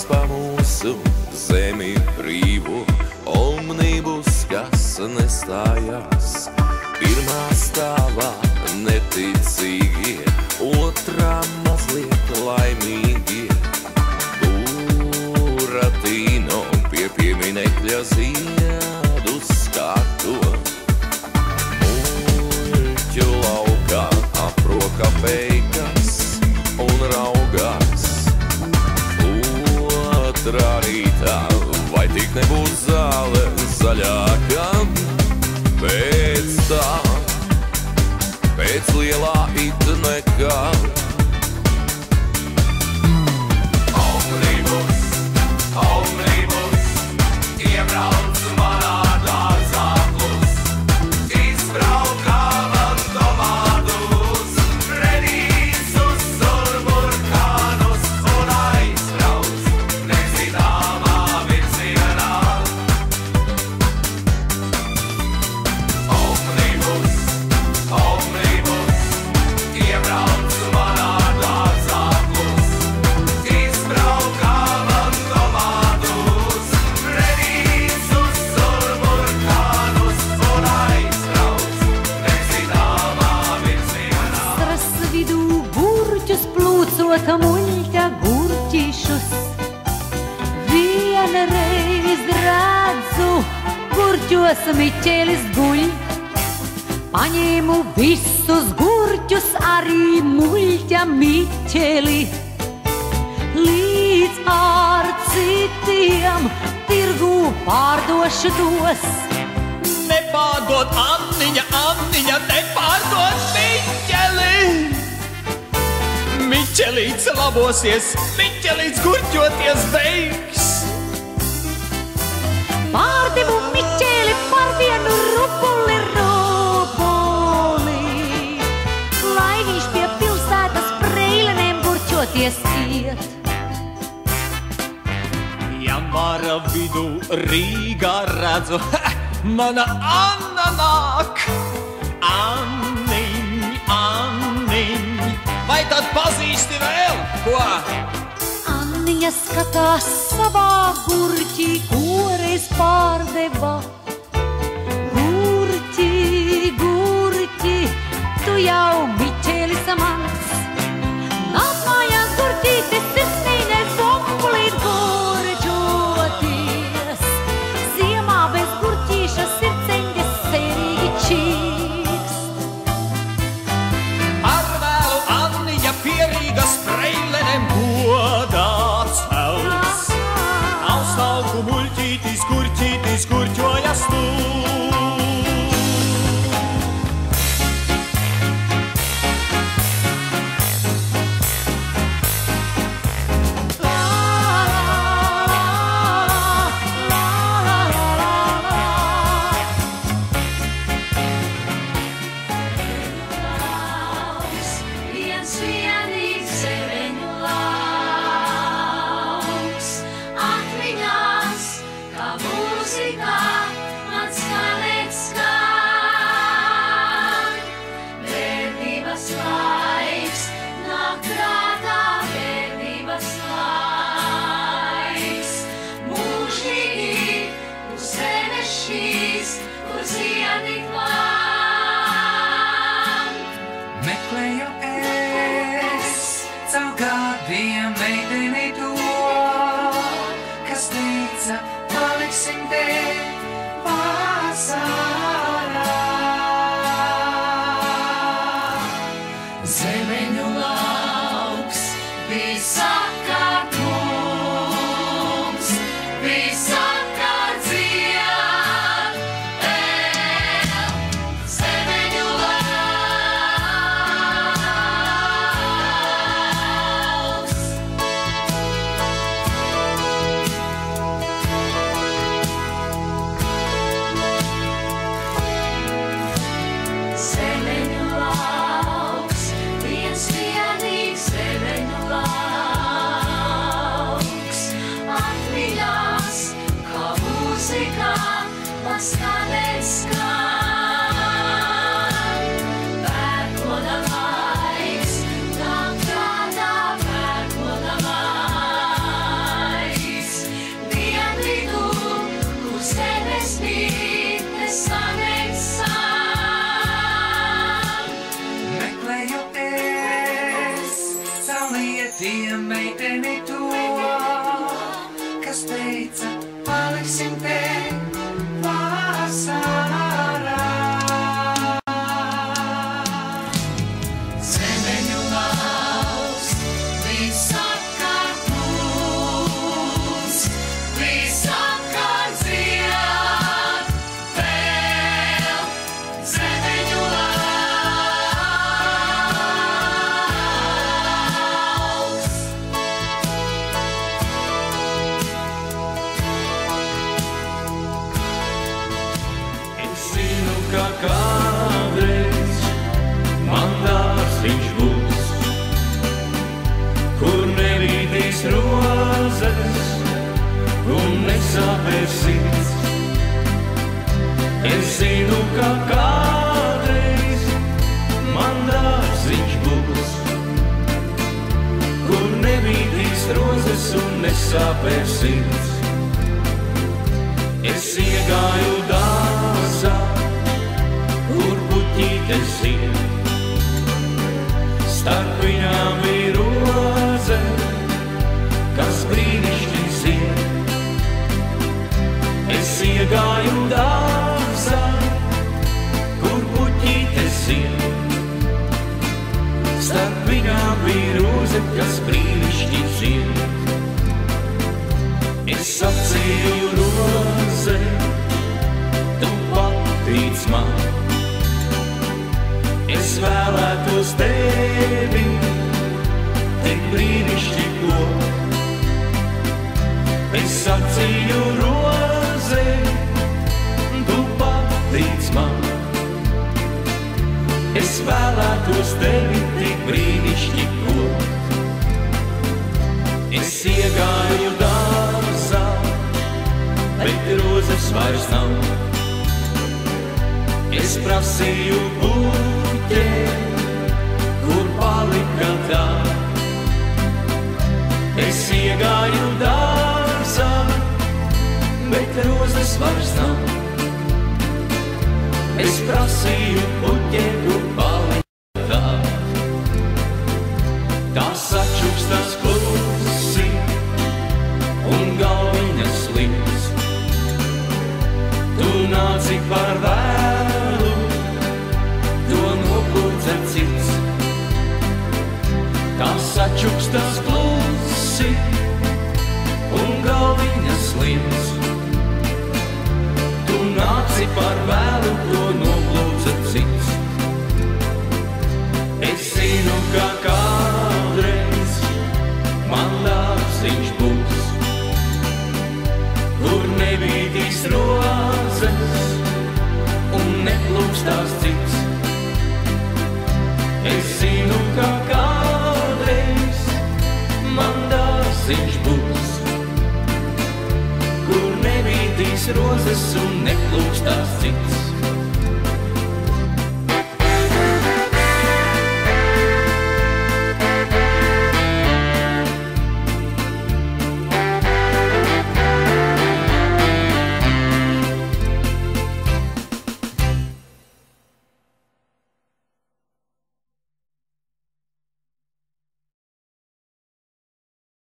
pa mūsu zemi brīvu, omnibus, kas nestājās. Pirmā stāvā neticīgie, otrā mazliet laimīgie. Buratīno pie pieminekļa ziedu skato. Muļķu laukā aproka peikas un raugās. Otrā rītā vai tik nebūs zāle zaļāka? Pēc lielā it nekā. Omnibus, omnibus, iebrauc manā dārzā klus, izbrauka man tomātus, redīsus un burkānus un aizbrauc nezināmā virzienā. Omnibus, omnibus, iebrauc manā dārzā klus, izbrauka man tomātus, redīsus un burkānus un aizbrauc nezināmā virzienā. Vasaras vidū gurķus plūcota muļķa gurķīšus. Vienreiz redzu, gurķos Miķelis guļ. Paņēmu visus gurķus, arī muļķa Miķeli. Līdz ar citiem tirgū pārdošu tos. Nepārdod Anniņa, Anniņa, nepārdod Miķeli! Miķelīts labosies, Miķelīts gurķoties beigs. Pārdevu Miķeli par vienu rubuli, lai viņš pie pilsētas Preilenēm gurķoties iet. Janvāra vidū Rīgā redzu, mana Anna nāk. Anniņ, Anniņ, vai tad pazīsti vēl? Ko? Anniņa skatās savā gurķī, koreiz pārdeva. Gurķi, gurķi, tu jau Miķelis mans. Nāk mājās gurķītes, sirsnīgais bombulīt gurķoties. Ziemā bez gurķīša sirdsceņģes sērīgi čīkst. Ar vēlu Anniņa pie Rīgas Preilenēm godā celts. Austauku muļķītis, gurķītis, gurķojas tu. Viens vienīgs zemeņu lauks, atmiņās, kā mūzikā, mans skanēt skan. Bērnības laiks, nāk prātā bērnības laiks. Mūžīgi uz zemes šīs, kur ziedi klān. Meklēju es caur gadiem meiteni to, kas teica, paliksim te vasarā. Zemeņu lauks bija sakārt mums, bija sakārt dzied. Zemeņu lauks. Zemeņu lauks, viens vienīgs zemeņu lauks. Atmiņās, kā mūzikā, man skanēt skan. Pērkoda laiks, nāk prātā pērkoda laiks. nesāpēs sirds. Es zinu, ka kādreiz man dārziņš būs, kur nebīdīs rozes un nesāpēs sirds. Es iegāju dārzā, kur puķītes zied, starp viņām ir roze, kas brīnišķīgi zied. Es iegāju dārzā, kur puķītes zied, starp viņām ir roze, kas brīnišķīgi zied. Es sacīju roze, tu patīc man, es vēlētos tevi tik brīnišķīgo. Es sacīju roze, tu patīc man, es vēlētos tevi tik brīnišķīgo. Es iegāju dārzā, bet rozes vairs nav. Es prasīju puķē, kur palika tā. Es iegāju dārzā, bet rozes vairs nav. Es prasīju puķē, kur palika tā. Tās atšukstās klusi un galviņas slims. Tu nāci par vēlu, to noplūca cits. Tās atšukstās klusi un galviņas slims. Tu nāci par vēlu, to noplūca cits. Es zinu, ka kādreiz man dārziņš būs, kur nebīdīs rozes un neplūkstās cits. Es zinu, ka kādreiz man dārziņš būs, kur nebīdīs rozes un neplūkstās cits.